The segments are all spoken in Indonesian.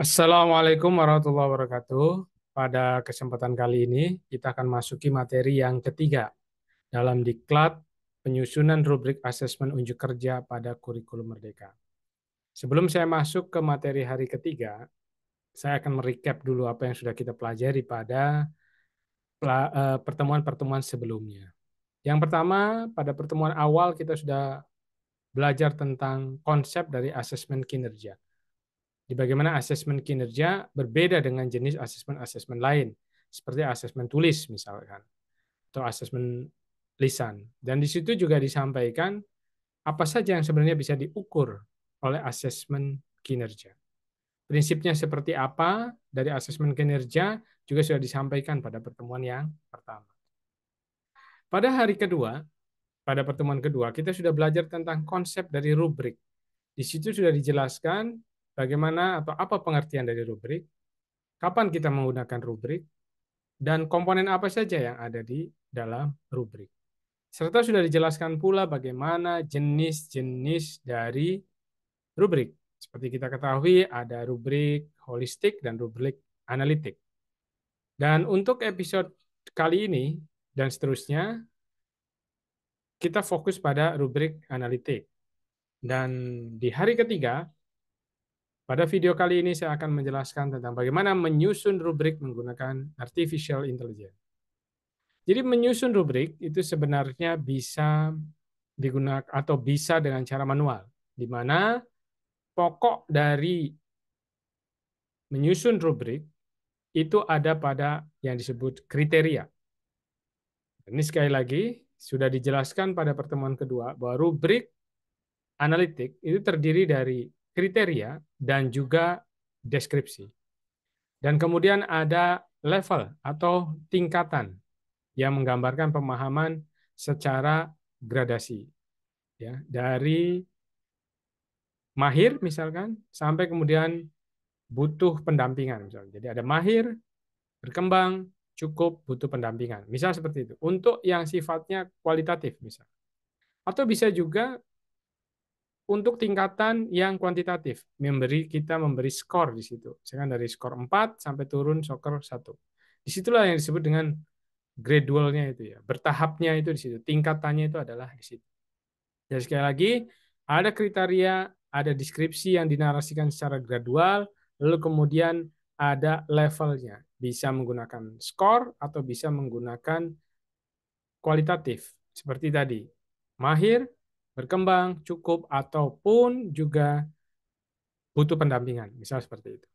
Assalamualaikum warahmatullahi wabarakatuh. Pada kesempatan kali ini, kita akan masuki materi yang ketiga dalam diklat penyusunan rubrik asesmen unjuk kerja pada kurikulum Merdeka. Sebelum saya masuk ke materi hari ketiga, saya akan merecap dulu apa yang sudah kita pelajari pada pertemuan-pertemuan sebelumnya. Yang pertama, pada pertemuan awal kita sudah belajar tentang konsep dari asesmen kinerja. Di bagaimana asesmen kinerja berbeda dengan jenis asesmen-asesmen lain, seperti asesmen tulis misalkan, atau asesmen lisan. Dan di situ juga disampaikan apa saja yang sebenarnya bisa diukur oleh asesmen kinerja. Prinsipnya seperti apa dari asesmen kinerja juga sudah disampaikan pada pertemuan yang pertama. Pada hari kedua, pada pertemuan kedua, kita sudah belajar tentang konsep dari rubrik. Di situ sudah dijelaskan bagaimana atau apa pengertian dari rubrik, kapan kita menggunakan rubrik, dan komponen apa saja yang ada di dalam rubrik. Serta sudah dijelaskan pula bagaimana jenis-jenis dari rubrik. Seperti kita ketahui ada rubrik holistik dan rubrik analitik. Dan untuk episode kali ini dan seterusnya, kita fokus pada rubrik analitik. Dan di hari ketiga, pada video kali ini saya akan menjelaskan tentang bagaimana menyusun rubrik menggunakan artificial intelligence. Jadi menyusun rubrik itu sebenarnya bisa digunakan atau bisa dengan cara manual, di mana pokok dari menyusun rubrik itu ada pada yang disebut kriteria. Ini sekali lagi sudah dijelaskan pada pertemuan kedua bahwa rubrik analitik itu terdiri dari kriteria dan juga deskripsi. Dan kemudian ada level atau tingkatan yang menggambarkan pemahaman secara gradasi, ya, dari mahir misalkan sampai kemudian butuh pendampingan misalnya. Jadi ada mahir, berkembang, cukup, butuh pendampingan. Misal seperti itu. Untuk yang sifatnya kualitatif misal. Atau bisa juga untuk tingkatan yang kuantitatif, kita memberi skor di situ. Misalkan dari skor 4 sampai turun skor 1. Disitulah yang disebut dengan gradualnya itu ya, bertahapnya itu di situ, tingkatannya itu adalah di situ. Jadi sekali lagi, ada kriteria, ada deskripsi yang dinarasikan secara gradual, lalu kemudian ada levelnya. Bisa menggunakan skor atau bisa menggunakan kualitatif. Seperti tadi, mahir, berkembang, cukup, ataupun juga butuh pendampingan. Misal seperti itu.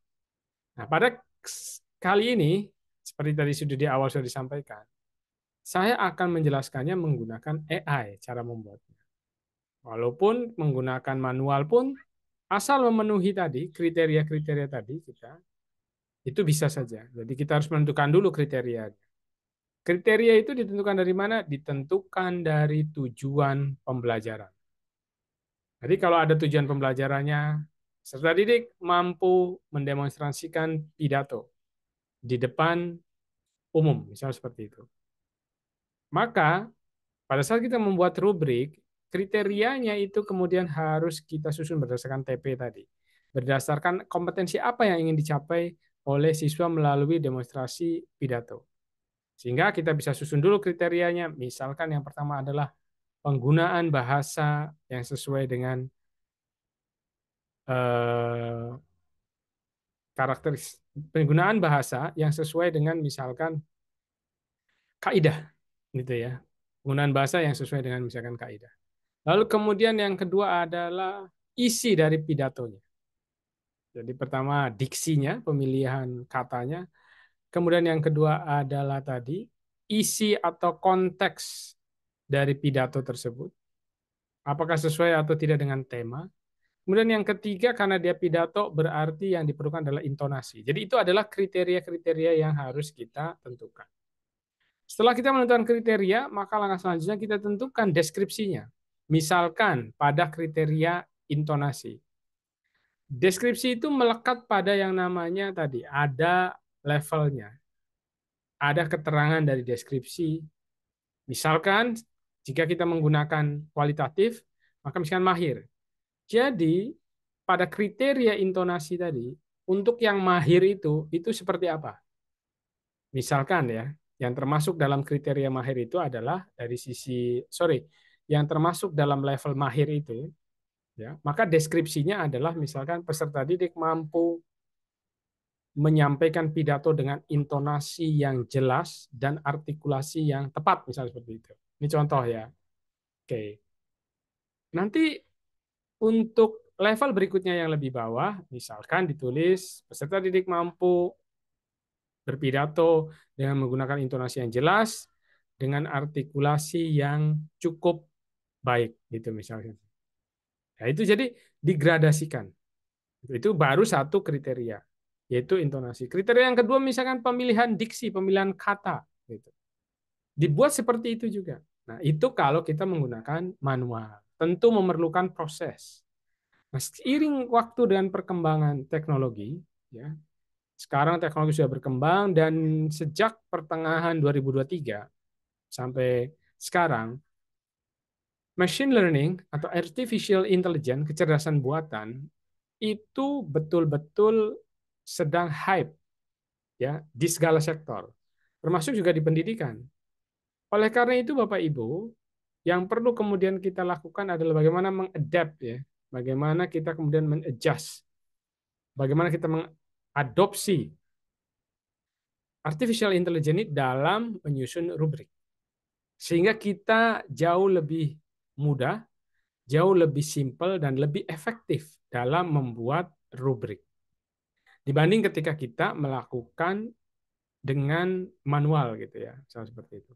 Nah, pada kali ini, seperti tadi sudah di awal sudah disampaikan, saya akan menjelaskannya menggunakan AI cara membuatnya. Walaupun menggunakan manual pun, asal memenuhi tadi kriteria-kriteria tadi kita, itu bisa saja. Jadi kita harus menentukan dulu kriteria. Kriteria itu ditentukan dari mana? Ditentukan dari tujuan pembelajaran. Jadi kalau ada tujuan pembelajarannya, peserta didik mampu mendemonstrasikan pidato di depan umum, misalnya seperti itu. Maka pada saat kita membuat rubrik, kriterianya itu kemudian harus kita susun berdasarkan TP tadi. Berdasarkan kompetensi apa yang ingin dicapai oleh siswa melalui demonstrasi pidato. Sehingga kita bisa susun dulu kriterianya. Misalkan yang pertama adalah penggunaan bahasa yang sesuai dengan eh, karakteristik, penggunaan bahasa yang sesuai dengan misalkan kaidah gitu ya. Penggunaan bahasa yang sesuai dengan misalkan kaidah. Lalu kemudian yang kedua adalah isi dari pidatonya. Jadi pertama diksinya, pemilihan katanya. Kemudian yang kedua adalah tadi isi atau konteks dari pidato tersebut. Apakah sesuai atau tidak dengan tema. Kemudian yang ketiga karena dia pidato berarti yang diperlukan adalah intonasi. Jadi itu adalah kriteria-kriteria yang harus kita tentukan. Setelah kita menentukan kriteria, maka langkah selanjutnya kita tentukan deskripsinya. Misalkan pada kriteria intonasi. Deskripsi itu melekat pada yang namanya tadi, ada levelnya. Ada keterangan dari deskripsi. Misalkan, jika kita menggunakan kualitatif, maka misalkan mahir. Jadi, pada kriteria intonasi tadi, untuk yang mahir itu seperti apa? Misalkan ya, yang termasuk dalam kriteria mahir itu adalah dari sisi, sorry, yang termasuk dalam level mahir itu, ya, maka deskripsinya adalah misalkan peserta didik mampu menyampaikan pidato dengan intonasi yang jelas dan artikulasi yang tepat, misalnya seperti itu. Ini contoh ya. Oke. Nanti untuk level berikutnya yang lebih bawah, misalkan ditulis peserta didik mampu berpidato dengan menggunakan intonasi yang jelas, dengan artikulasi yang cukup baik, gitu misalnya. Nah, itu jadi digradasikan. Itu baru satu kriteria, yaitu intonasi. Kriteria yang kedua misalkan pemilihan diksi, pemilihan kata. Gitu. Dibuat seperti itu juga. Nah, itu kalau kita menggunakan manual. Tentu memerlukan proses. Nah, seiring waktu dan perkembangan teknologi, ya, sekarang teknologi sudah berkembang dan sejak pertengahan 2023 sampai sekarang, machine learning atau artificial intelligence, kecerdasan buatan, itu betul-betul sedang hype ya di segala sektor, termasuk juga di pendidikan. Oleh karena itu Bapak Ibu, yang perlu kemudian kita lakukan adalah bagaimana mengadapt ya, bagaimana kita kemudian mengadjust, bagaimana kita mengadopsi artificial intelligence ini dalam menyusun rubrik. Sehingga kita jauh lebih mudah, jauh lebih simpel dan lebih efektif dalam membuat rubrik dibanding ketika kita melakukan dengan manual gitu ya, seperti itu.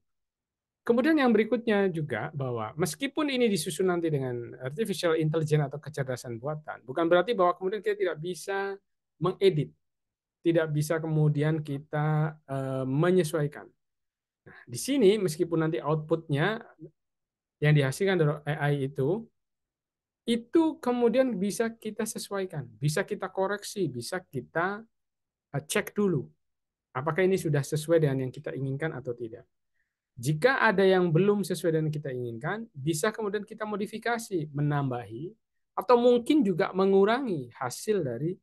Kemudian yang berikutnya juga bahwa meskipun ini disusun nanti dengan artificial intelligence atau kecerdasan buatan, bukan berarti bahwa kemudian kita tidak bisa mengedit, tidak bisa kemudian kita menyesuaikan. Nah, di sini meskipun nanti outputnya yang dihasilkan dari AI itu kemudian bisa kita sesuaikan, bisa kita koreksi, bisa kita cek dulu apakah ini sudah sesuai dengan yang kita inginkan atau tidak. Jika ada yang belum sesuai dengan kita inginkan, bisa kemudian kita modifikasi, menambahi, atau mungkin juga mengurangi hasil dari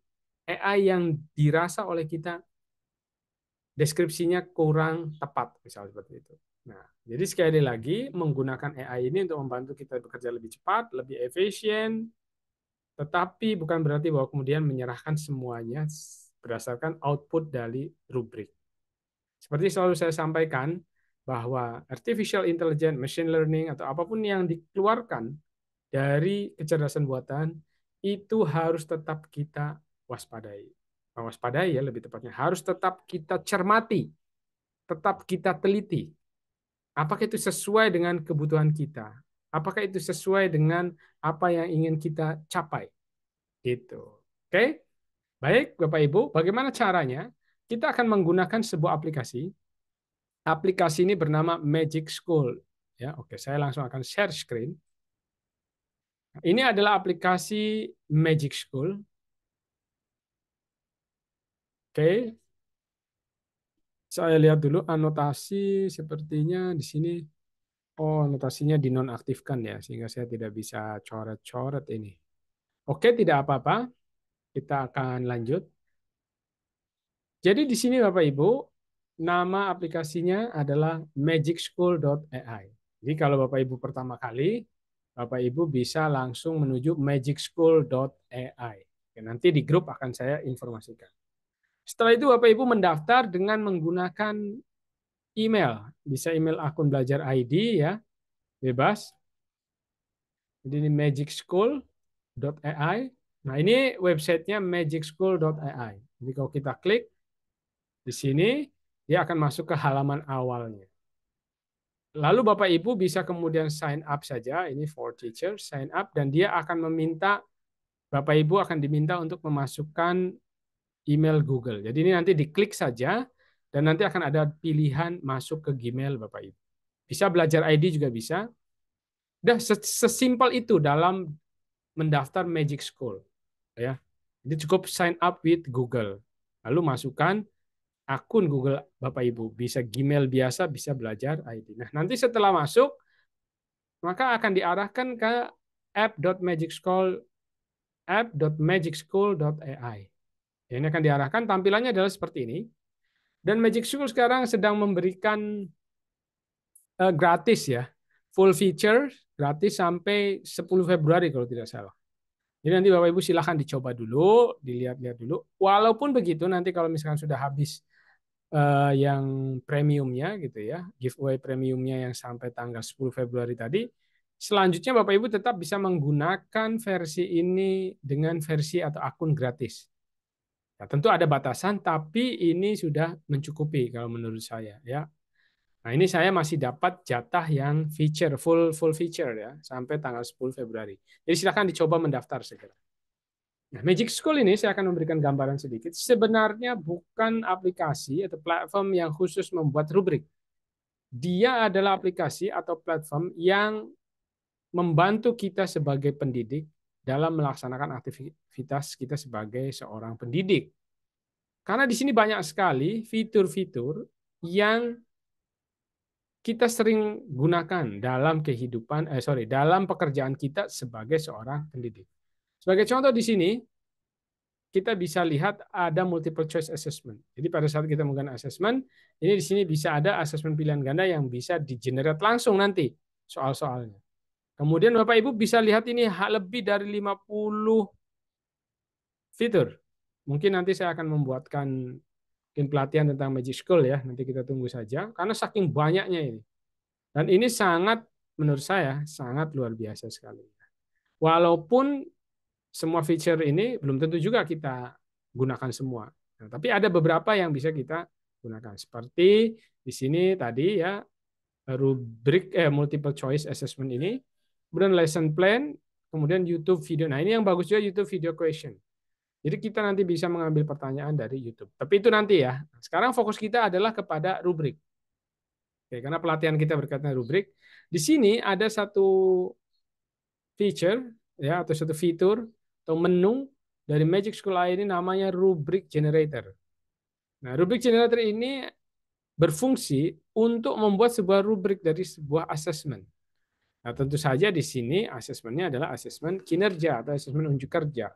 AI yang dirasa oleh kita deskripsinya kurang tepat, misalnya seperti itu. Nah, jadi sekali lagi menggunakan AI ini untuk membantu kita bekerja lebih cepat, lebih efisien, tetapi bukan berarti bahwa kemudian menyerahkan semuanya berdasarkan output dari rubrik. Seperti selalu saya sampaikan, bahwa artificial intelligence, machine learning, atau apapun yang dikeluarkan dari kecerdasan buatan, itu harus tetap kita waspadai. Waspadai ya lebih tepatnya, harus tetap kita cermati, tetap kita teliti. Apakah itu sesuai dengan kebutuhan kita? Apakah itu sesuai dengan apa yang ingin kita capai? Gitu. Oke? Baik, Bapak Ibu, bagaimana caranya? Kita akan menggunakan sebuah aplikasi. Aplikasi ini bernama Magic School. Ya, oke, saya langsung akan share screen. Ini adalah aplikasi Magic School. Oke, saya lihat dulu anotasi sepertinya di sini. Oh, anotasinya dinonaktifkan ya, sehingga saya tidak bisa coret-coret ini. Oke, tidak apa-apa. Kita akan lanjut. Jadi di sini Bapak Ibu, nama aplikasinya adalah magicschool.ai. Jadi kalau Bapak Ibu pertama kali, Bapak Ibu bisa langsung menuju magicschool.ai. Nanti di grup akan saya informasikan. Setelah itu Bapak Ibu mendaftar dengan menggunakan email. Bisa email akun belajar ID ya, bebas. Jadi ini magicschool.ai. Nah ini websitenya magicschool.ai. Jadi kalau kita klik di sini, dia akan masuk ke halaman awalnya. Lalu Bapak Ibu bisa kemudian sign up saja, ini for teachers, sign up, dan dia akan meminta, Bapak Ibu akan diminta untuk memasukkan email Google. Jadi ini nanti diklik saja, dan nanti akan ada pilihan masuk ke Gmail Bapak Ibu. Bisa belajar ID juga bisa. Udah sesimpel itu dalam mendaftar Magic School. Ya. Jadi cukup sign up with Google. Lalu masukkan akun Google Bapak Ibu. Bisa Gmail biasa, bisa belajar ID. Nah, nanti setelah masuk, maka akan diarahkan ke app.magicschool.ai. Ya, ini akan diarahkan, tampilannya adalah seperti ini. Dan Magic School sekarang sedang memberikan gratis ya, full feature gratis sampai 10 Februari kalau tidak salah. Jadi nanti Bapak Ibu silahkan dicoba dulu, dilihat-lihat dulu. Walaupun begitu nanti kalau misalkan sudah habis yang premiumnya gitu ya, giveaway premiumnya yang sampai tanggal 10 Februari tadi, selanjutnya Bapak Ibu tetap bisa menggunakan versi ini dengan versi atau akun gratis. Ya, tentu ada batasan, tapi ini sudah mencukupi kalau menurut saya ya. Nah, ini saya masih dapat jatah yang feature, full feature ya, sampai tanggal 10 Februari. Jadi silakan dicoba mendaftar segera. Nah, Magic School ini saya akan memberikan gambaran sedikit. Sebenarnya bukan aplikasi atau platform yang khusus membuat rubrik. Dia adalah aplikasi atau platform yang membantu kita sebagai pendidik dalam melaksanakan aktivitas kita sebagai seorang pendidik. Karena di sini banyak sekali fitur-fitur yang kita sering gunakan dalam dalam pekerjaan kita sebagai seorang pendidik. Sebagai contoh di sini, kita bisa lihat ada multiple choice assessment. Jadi pada saat kita menggunakan assessment, ini di sini bisa ada assessment pilihan ganda yang bisa di-generate langsung nanti soal-soalnya. Kemudian Bapak Ibu bisa lihat ini lebih dari 50 fitur. Mungkin nanti saya akan membuatkan pelatihan tentang Magic School ya, nanti kita tunggu saja karena saking banyaknya ini. Dan ini sangat menurut saya sangat luar biasa sekali. Walaupun semua feature ini belum tentu juga kita gunakan semua. Nah, tapi ada beberapa yang bisa kita gunakan. Seperti di sini tadi ya, rubrik multiple choice assessment ini, kemudian lesson plan, kemudian YouTube video. Nah, ini yang bagus juga YouTube video question. Jadi kita nanti bisa mengambil pertanyaan dari YouTube. Tapi itu nanti ya. Sekarang fokus kita adalah kepada rubrik. Oke, karena pelatihan kita berkaitan rubrik. Di sini ada satu feature ya atau satu fitur atau menu dari Magic School AI ini namanya Rubric Generator. Nah, Rubric Generator ini berfungsi untuk membuat sebuah rubrik dari sebuah assessment. Nah, tentu saja di sini asesmennya adalah asesmen kinerja atau asesmen unjuk kerja.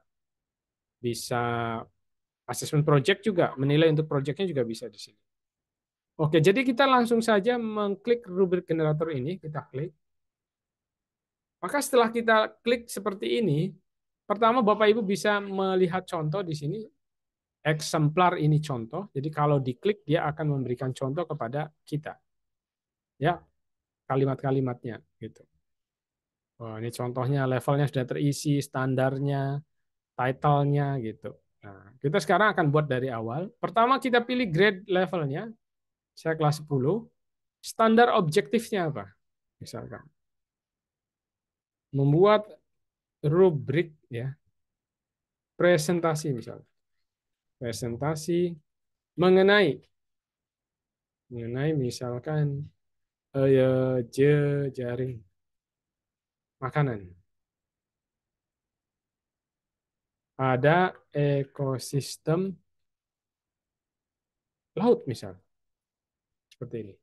Bisa asesmen project juga, menilai untuk projectnya juga bisa di sini. Oke, jadi kita langsung saja mengklik rubrik generator ini, kita klik. Maka setelah kita klik seperti ini, pertama Bapak Ibu bisa melihat contoh di sini, eksemplar ini contoh. Jadi kalau diklik dia akan memberikan contoh kepada kita. Ya, kalimat-kalimatnya gitu. Oh, ini contohnya levelnya sudah terisi, standarnya, title-nya gitu. Nah, kita sekarang akan buat dari awal. Pertama kita pilih grade levelnya. Saya kelas 10. Standar objektifnya apa? Misalkan membuat rubrik ya, presentasi misalnya. Presentasi mengenai misalkan jejaring makanan. Ada ekosistem laut misal. Seperti ini.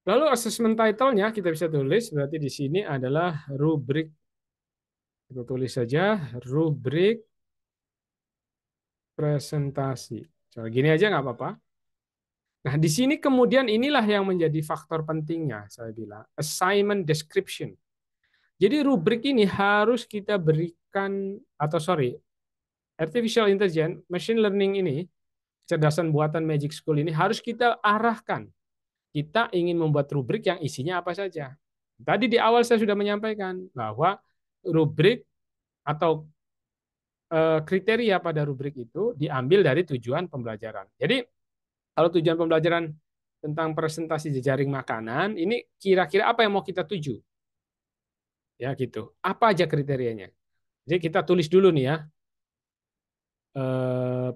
Lalu assessment title-nya kita bisa tulis, berarti di sini adalah rubrik. Kita tulis saja rubrik presentasi. Coba gini aja nggak apa-apa. Nah, di sini kemudian inilah yang menjadi faktor pentingnya, saya bilang, assignment description. Jadi rubrik ini harus kita berikan, atau sorry, artificial intelligence, machine learning ini, kecerdasan buatan Magic School ini harus kita arahkan. Kita ingin membuat rubrik yang isinya apa saja. Tadi di awal saya sudah menyampaikan bahwa rubrik atau kriteria pada rubrik itu diambil dari tujuan pembelajaran. Jadi kalau tujuan pembelajaran tentang presentasi jejaring makanan, ini kira-kira apa yang mau kita tuju? Ya gitu. Apa aja kriterianya? Jadi kita tulis dulu nih ya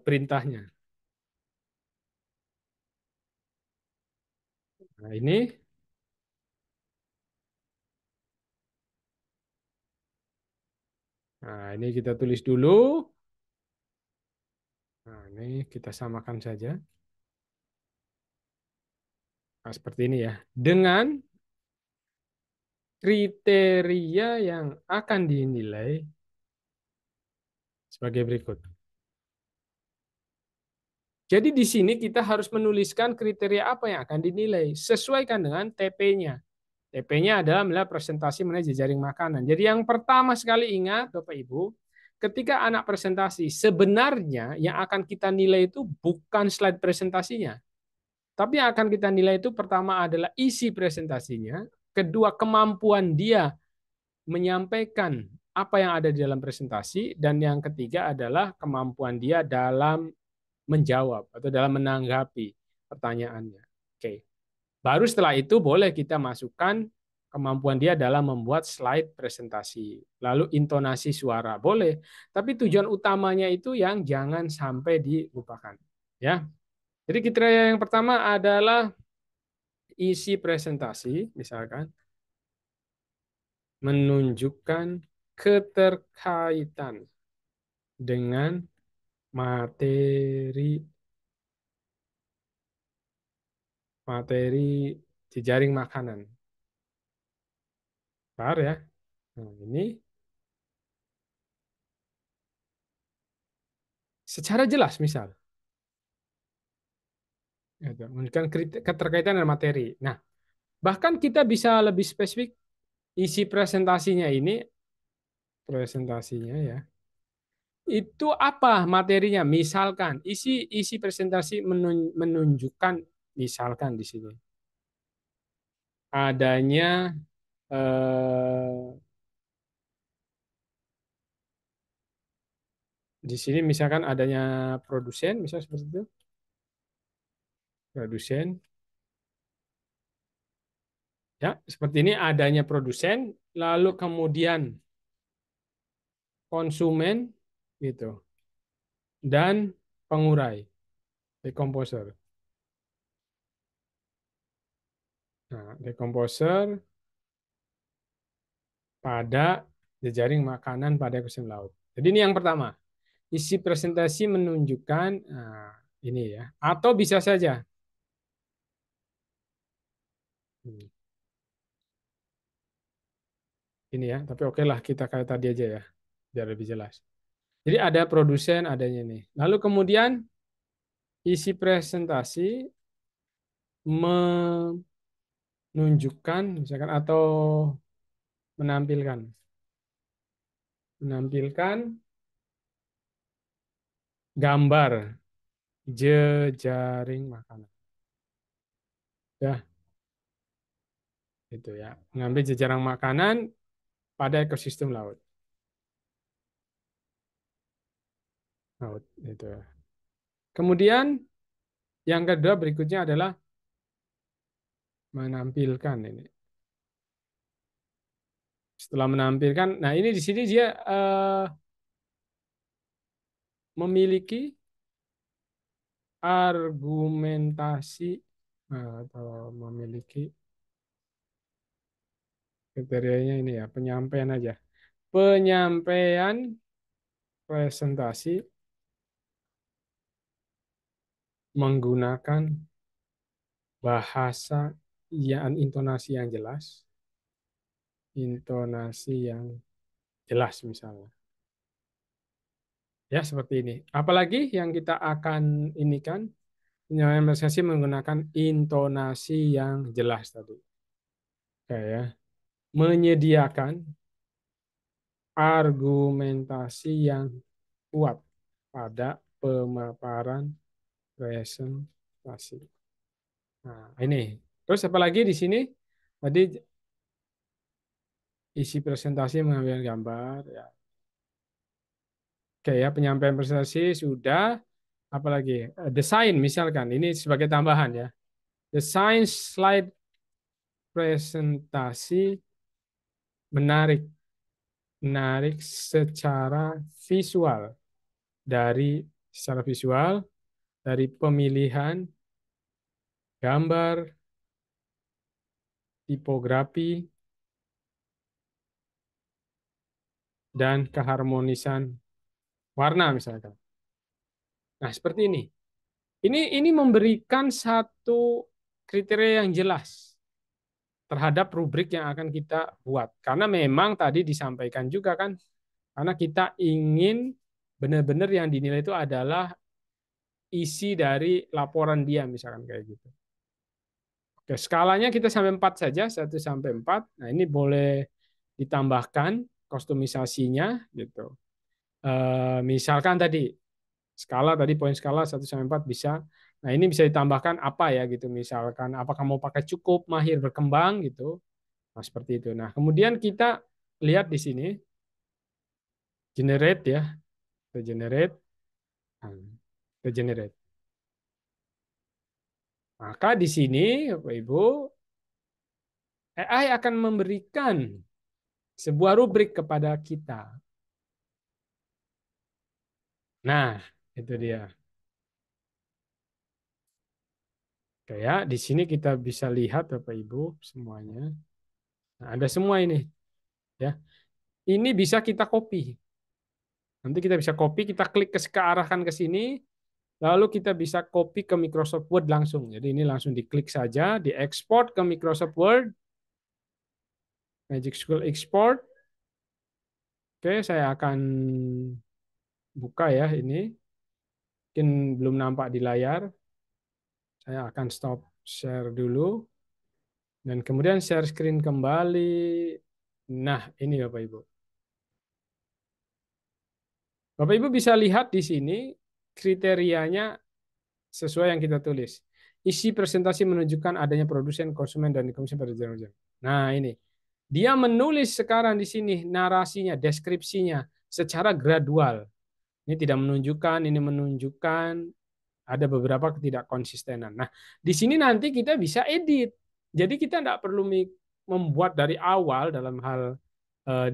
perintahnya. Nah ini kita tulis dulu. Nah ini kita samakan saja. Nah, seperti ini ya. Dengan kriteria yang akan dinilai sebagai berikut. Jadi di sini kita harus menuliskan kriteria apa yang akan dinilai, sesuaikan dengan TP-nya. TP-nya adalah melihat presentasi mengenai jejaring makanan. Jadi yang pertama sekali ingat Bapak Ibu, ketika anak presentasi, sebenarnya yang akan kita nilai itu bukan slide presentasinya. Tapi yang akan kita nilai itu pertama adalah isi presentasinya, kedua kemampuan dia menyampaikan apa yang ada di dalam presentasi, dan yang ketiga adalah kemampuan dia dalam menjawab atau dalam menanggapi pertanyaannya. Oke. Baru setelah itu boleh kita masukkan kemampuan dia dalam membuat slide presentasi. Lalu intonasi suara boleh, tapi tujuan utamanya itu yang jangan sampai dilupakan. Ya. Jadi kriteria yang pertama adalah isi presentasi, misalkan menunjukkan keterkaitan dengan materi materi jejaring makanan. Bentar ya. Nah, ini secara jelas misal. Gitu. Menunjukkan keterkaitan dengan materi. Nah, bahkan kita bisa lebih spesifik isi presentasinya ya. Itu apa materinya? Misalkan isi presentasi menunjukkan misalkan di sini adanya eh, di sini misalkan adanya produsen, misal seperti itu, produsen, ya seperti ini adanya produsen, lalu kemudian konsumen, gitu, dan pengurai, decomposer. Nah, decomposer pada jejaring makanan pada ekosistem laut. Jadi ini yang pertama, isi presentasi menunjukkan ini ya, atau bisa saja. Ini ya, tapi oke lah kita kayak tadi aja ya, biar lebih jelas. Jadi ada produsen, adanya nih. Lalu kemudian isi presentasi menunjukkan, misalkan atau menampilkan, menampilkan gambar jejaring makanan. Ya, itu ya. Mengambil jejaring makanan pada ekosistem laut. Laut itu ya. Kemudian yang kedua berikutnya adalah menampilkan ini. Setelah menampilkan, nah ini di sini dia memiliki argumentasi atau memiliki kriterianya ini ya, penyampaian aja. Penyampaian presentasi menggunakan bahasa yang intonasi yang jelas, intonasi yang jelas misalnya. Ya, seperti ini. Apalagi yang kita akan ini kan penyampaian presentasi menggunakan intonasi yang jelas tadi. Kayak menyediakan argumentasi yang kuat pada pemaparan presentasi. Nah, ini. Terus apa lagi di sini? Tadi isi presentasi mengambil gambar ya. Oke ya, penyampaian presentasi sudah. Apalagi desain misalkan ini sebagai tambahan ya. Desain slide presentasi menarik, menarik dari secara visual dari pemilihan gambar, tipografi, dan keharmonisan warna misalkan. Nah, seperti ini. Ini memberikan satu kriteria yang jelas terhadap rubrik yang akan kita buat. Karena memang tadi disampaikan juga kan, karena kita ingin benar-benar yang dinilai itu adalah isi dari laporan dia, misalkan kayak gitu. Oke, skalanya kita sampai 4 saja, 1 sampai 4. Nah, ini boleh ditambahkan kostumisasinya gitu. Misalkan tadi skala tadi poin skala 1 sampai 4 bisa. Nah, ini bisa ditambahkan apa ya gitu. Misalkan apakah mau pakai cukup, mahir, berkembang gitu. Nah, seperti itu. Nah, kemudian kita lihat di sini generate ya, kita generate, nah, kita generate. Maka di sini Bapak Ibu AI akan memberikan sebuah rubrik kepada kita. Nah, itu dia. Kayak di sini kita bisa lihat Bapak Ibu semuanya. Nah, ada semua ini ya. Ini bisa kita copy. Nanti kita bisa copy, kita klik ke arahkan ke sini, lalu kita bisa copy ke Microsoft Word langsung. Jadi ini langsung diklik saja, diekspor ke Microsoft Word, Magic School Export. Oke, saya akan buka ya ini. Mungkin belum nampak di layar. Saya akan stop share dulu. Dan kemudian share screen kembali. Nah, ini Bapak Ibu. Bapak Ibu bisa lihat di sini kriterianya sesuai yang kita tulis. Isi presentasi menunjukkan adanya produsen, konsumen, dan konsumen pada jalan. Nah, ini. Dia menulis sekarang di sini narasinya, deskripsinya secara gradual. Ini tidak menunjukkan, ini menunjukkan ada beberapa ketidakkonsistenan. Nah, di sini nanti kita bisa edit. Jadi kita tidak perlu membuat dari awal dalam hal eh,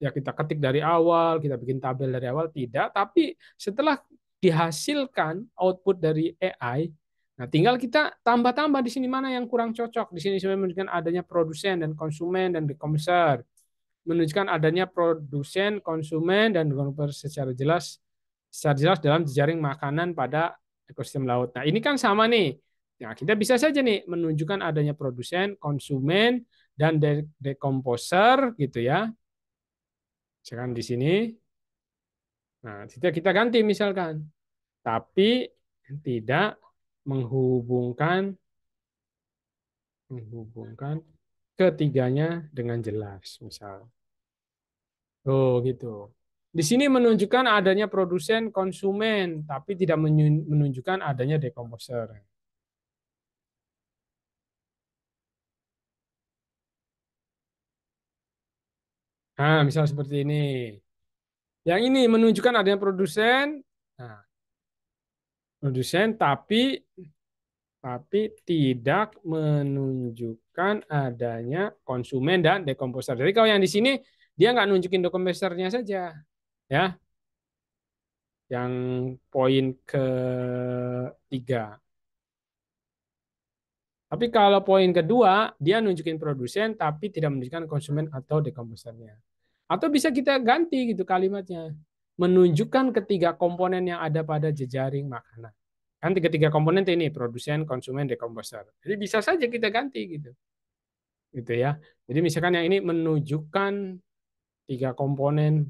ya kita ketik dari awal, kita bikin tabel dari awal, tidak. Tapi setelah dihasilkan output dari AI, nah tinggal kita tambah-tambah di sini mana yang kurang cocok. Di sini saya menunjukkan adanya produsen dan konsumen dan rekomendasi, menunjukkan adanya produsen, konsumen, dan developer secara jelas dalam jejaring makanan pada ekosistem laut. Nah, ini kan sama nih. Nah, kita bisa saja nih menunjukkan adanya produsen, konsumen, dan decomposer gitu ya. Misalkan di sini. Nah, kita ganti misalkan. Tapi tidak menghubungkan menghubungkan ketiganya dengan jelas, misal. Oh, gitu. Di sini menunjukkan adanya produsen, konsumen, tapi tidak menunjukkan adanya decomposer. Nah, misal seperti ini. Yang ini menunjukkan adanya produsen, nah, produsen tapi tidak menunjukkan adanya konsumen dan decomposer. Jadi kalau yang di sini dia nggak nunjukin decomposernya saja, ya, yang poin ketiga. Tapi kalau poin kedua, dia nunjukin produsen tapi tidak menunjukkan konsumen atau decomposernya. Atau bisa kita ganti gitu kalimatnya. Menunjukkan ketiga komponen yang ada pada jejaring makanan. Kan ketiga komponen ini, produsen, konsumen, decomposer. Jadi bisa saja kita ganti gitu. Gitu ya. Jadi misalkan yang ini menunjukkan tiga komponen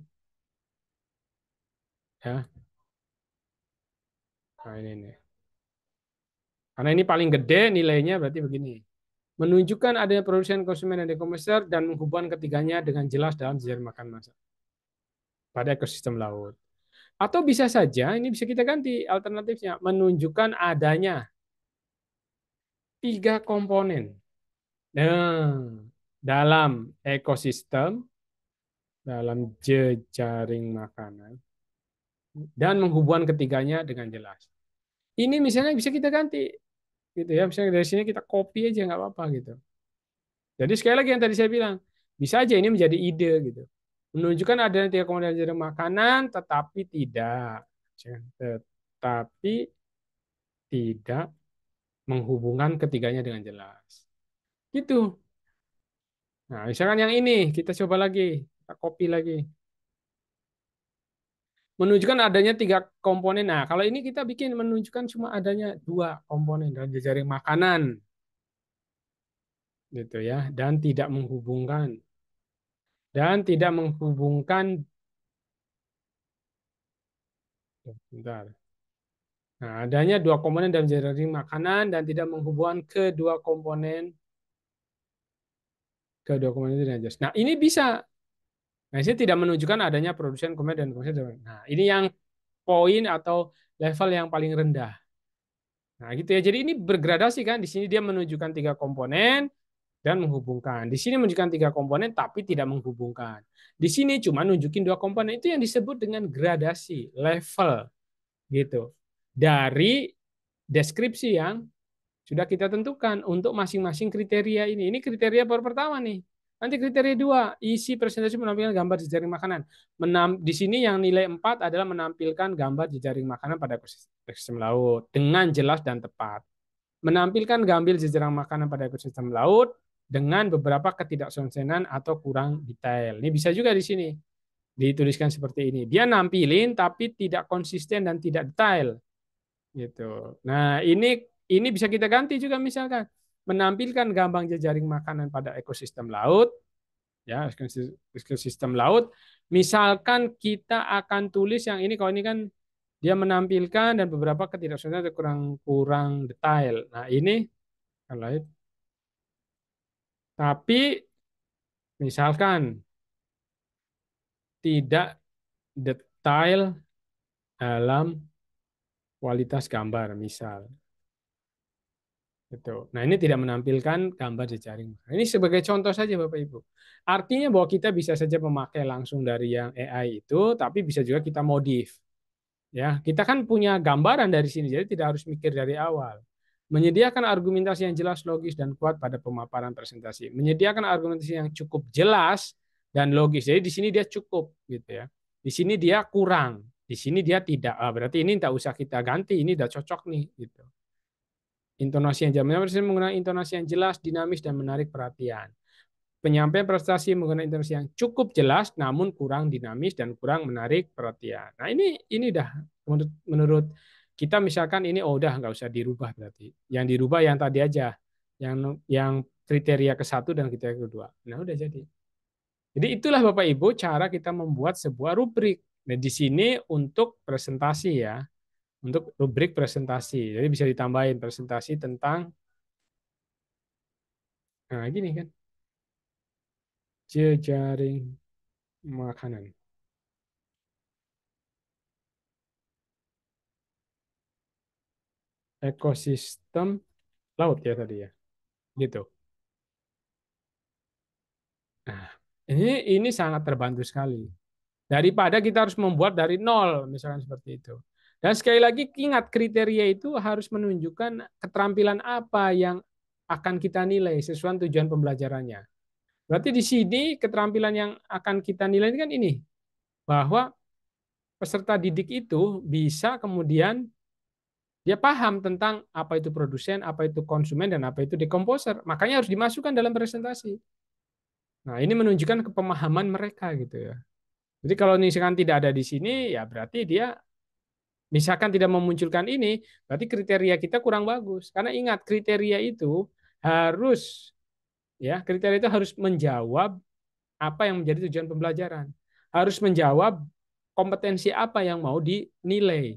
ya. Nah, ini nih. Karena ini paling gede nilainya berarti begini. Menunjukkan adanya produsen, konsumen, dan decomposer dan menghubungkan ketiganya dengan jelas dalam jejaring makan masak pada ekosistem laut. Atau bisa saja ini bisa kita ganti alternatifnya menunjukkan adanya tiga komponen dalam ekosistem dalam jejaring makanan dan menghubungkan ketiganya dengan jelas. Ini misalnya bisa kita ganti gitu ya. Misalnya dari sini kita copy aja nggak apa-apa gitu. Jadi sekali lagi yang tadi saya bilang, bisa aja ini menjadi ide gitu. Menunjukkan adanya tiga komponen jejaring makanan tetapi tetapi tidak menghubungkan ketiganya dengan jelas. Gitu. Nah, misalkan yang ini kita coba lagi, kita copy lagi. Menunjukkan adanya tiga komponen. Nah, kalau ini kita bikin menunjukkan cuma adanya dua komponen dalam jejaring makanan, gitu ya, dan tidak menghubungkan, bentar, Nah, adanya dua komponen dalam jaring makanan dan tidak menghubungkan kedua komponen itu dengan jelas. Nah, ini bisa. Nah, ini tidak menunjukkan adanya produsen komponen dan komponen. Nah, ini yang poin atau level yang paling rendah. Nah, gitu ya. Jadi ini bergradasi kan. Di sini dia menunjukkan tiga komponen dan menghubungkan. Di sini menunjukkan tiga komponen tapi tidak menghubungkan. Di sini cuma nunjukin dua komponen. Itu yang disebut dengan gradasi, level gitu. Dari deskripsi yang sudah kita tentukan untuk masing-masing kriteria ini. Ini kriteria baru pertama nih. Nanti kriteria dua, isi presentasi menampilkan gambar jejaring makanan. Di sini yang nilai 4 adalah menampilkan gambar jejaring makanan pada ekosistem laut dengan jelas dan tepat. Menampilkan gambar jejaring makanan pada ekosistem laut dengan beberapa ketidaksonsenan atau kurang detail. Ini bisa juga di sini dituliskan seperti ini. Dia nampilin tapi tidak konsisten dan tidak detail gitu. Nah, ini bisa kita ganti juga misalkan menampilkan gambar jejaring makanan pada ekosistem laut, ya ekosistem laut. Misalkan kita akan tulis yang ini, kalau ini kan dia menampilkan dan beberapa ketidaksempurnaan kurang kurang detail. Nah, ini kalau tapi misalkan tidak detail dalam kualitas gambar, misal. Gitu. Nah, ini tidak menampilkan gambar jejaring. Ini sebagai contoh saja Bapak Ibu. Artinya bahwa kita bisa saja memakai langsung dari yang AI itu, tapi bisa juga kita modif. Ya, kita kan punya gambaran dari sini, jadi tidak harus mikir dari awal. Menyediakan argumentasi yang jelas, logis, dan kuat pada pemaparan presentasi. Menyediakan argumentasi yang cukup jelas dan logis. Jadi di sini dia cukup, gitu ya. Di sini dia kurang, di sini dia tidak. Berarti ini tidak usah kita ganti, ini udah cocok nih, gitu. Intonasi yang jelas menggunakan intonasi yang jelas, dinamis, dan menarik perhatian. Penyampaian prestasi menggunakan intonasi yang cukup jelas, namun kurang dinamis dan kurang menarik perhatian. Nah, ini dah menurut kita misalkan ini udah nggak usah dirubah berarti. Yang dirubah yang tadi aja, yang kriteria ke-1 dan kriteria kedua. Nah, udah jadi. Jadi itulah Bapak Ibu cara kita membuat sebuah rubrik. Nah, di sini untuk presentasi ya, untuk rubrik presentasi. Jadi bisa ditambahin presentasi tentang nah gini kan, jejaring makanan, ekosistem laut ya tadi ya, gitu. Nah, ini sangat terbantu sekali. Daripada kita harus membuat dari nol, misalkan seperti itu. Dan sekali lagi ingat kriteria itu harus menunjukkan keterampilan apa yang akan kita nilai sesuai tujuan pembelajarannya. Berarti di sini keterampilan yang akan kita nilai ini kan ini, bahwa peserta didik itu bisa kemudian dia paham tentang apa itu produsen, apa itu konsumen, dan apa itu decomposer. Makanya harus dimasukkan dalam presentasi. Nah, ini menunjukkan kepemahaman mereka gitu ya. Jadi kalau misalkan tidak ada di sini, ya berarti dia misalkan tidak memunculkan ini, berarti kriteria kita kurang bagus. Karena ingat kriteria itu harus kriteria itu harus menjawab apa yang menjadi tujuan pembelajaran. Harus menjawab kompetensi apa yang mau dinilai.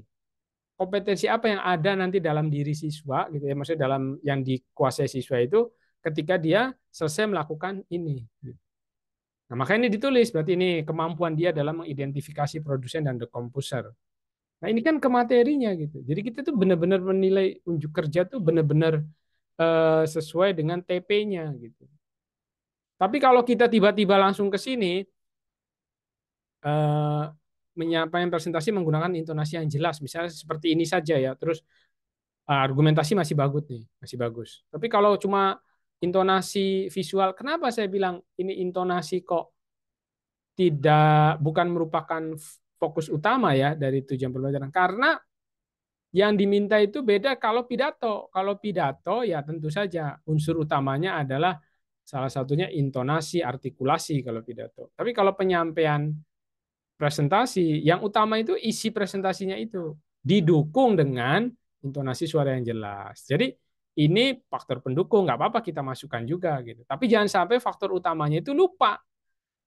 Kompetensi apa yang ada nanti dalam diri siswa gitu ya, maksudnya dalam yang dikuasai siswa itu ketika dia selesai melakukan ini. Nah, makanya ini ditulis berarti ini kemampuan dia dalam mengidentifikasi produsen dan decomposer. Nah, ini kan ke materinya gitu. Jadi kita tuh benar-benar menilai unjuk kerja tuh benar-benar sesuai dengan TP-nya gitu. Tapi kalau kita tiba-tiba langsung ke sini eh, menyampaikan presentasi menggunakan intonasi yang jelas, misalnya seperti ini saja ya, terus argumentasi masih bagus nih, masih bagus. Tapi kalau cuma intonasi visual, kenapa saya bilang ini intonasi kok bukan merupakan fokus utama ya dari tujuan pembelajaran? Karena yang diminta itu beda kalau pidato. Kalau pidato ya tentu saja unsur utamanya adalah salah satunya intonasi, artikulasi kalau pidato. Tapi kalau penyampaian presentasi, yang utama itu isi presentasinya itu didukung dengan intonasi suara yang jelas. Jadi ini faktor pendukung, nggak apa-apa kita masukkan juga gitu. Tapi jangan sampai faktor utamanya itu lupa.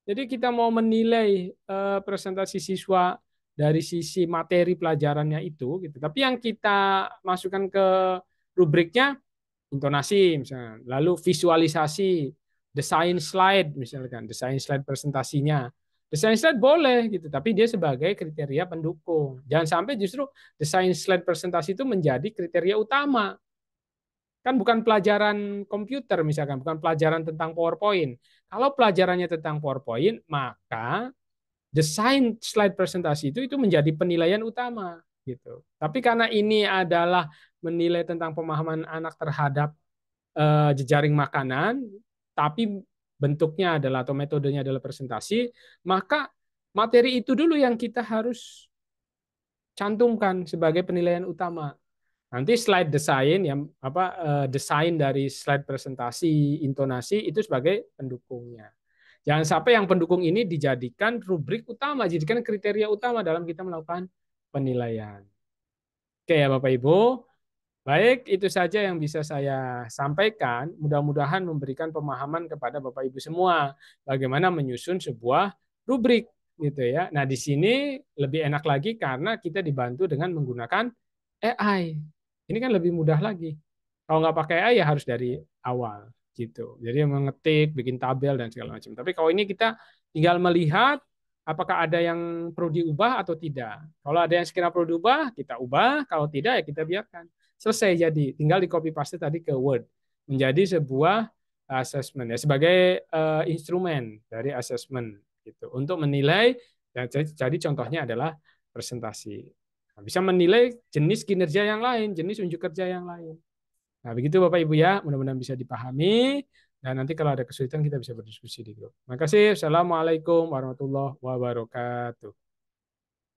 Jadi kita mau menilai presentasi siswa dari sisi materi pelajarannya itu gitu. Tapi yang kita masukkan ke rubriknya intonasi misalnya, lalu visualisasi, desain slide misalkan, desain slide presentasinya. Desain slide boleh gitu, tapi dia sebagai kriteria pendukung. Jangan sampai justru desain slide presentasi itu menjadi kriteria utama. Kan bukan pelajaran komputer misalkan, bukan pelajaran tentang PowerPoint. Kalau pelajarannya tentang PowerPoint, maka desain slide presentasi itu menjadi penilaian utama gitu. Tapi karena ini adalah menilai tentang pemahaman anak terhadap jejaring makanan, tapi bentuknya adalah atau metodenya adalah presentasi, maka materi itu dulu yang kita harus cantumkan sebagai penilaian utama. Nanti slide desain yang desain dari slide presentasi, intonasi itu sebagai pendukungnya. Jangan sampai yang pendukung ini dijadikan rubrik utama, jadikan kriteria utama dalam kita melakukan penilaian. Oke ya Bapak Ibu, baik, itu saja yang bisa saya sampaikan. Mudah-mudahan memberikan pemahaman kepada Bapak Ibu semua bagaimana menyusun sebuah rubrik gitu ya. Nah, di sini lebih enak lagi karena kita dibantu dengan menggunakan AI. Ini kan lebih mudah lagi. Kalau nggak pakai AI ya harus dari awal gitu. Jadi mengetik, bikin tabel dan segala macam. Tapi kalau ini kita tinggal melihat apakah ada yang perlu diubah atau tidak. Kalau ada yang sekiranya perlu diubah, kita ubah. Kalau tidak ya kita biarkan. Selesai jadi. Tinggal di copy paste tadi ke Word. Menjadi sebuah assessment ya sebagai instrumen dari assessment gitu untuk menilai ya, jadi contohnya adalah presentasi. Nah, bisa menilai jenis kinerja yang lain, jenis unjuk kerja yang lain. Nah, begitu Bapak Ibu ya, mudah-mudahan bisa dipahami dan nanti kalau ada kesulitan kita bisa berdiskusi di grup. Terima kasih. Assalamualaikum warahmatullahi wabarakatuh.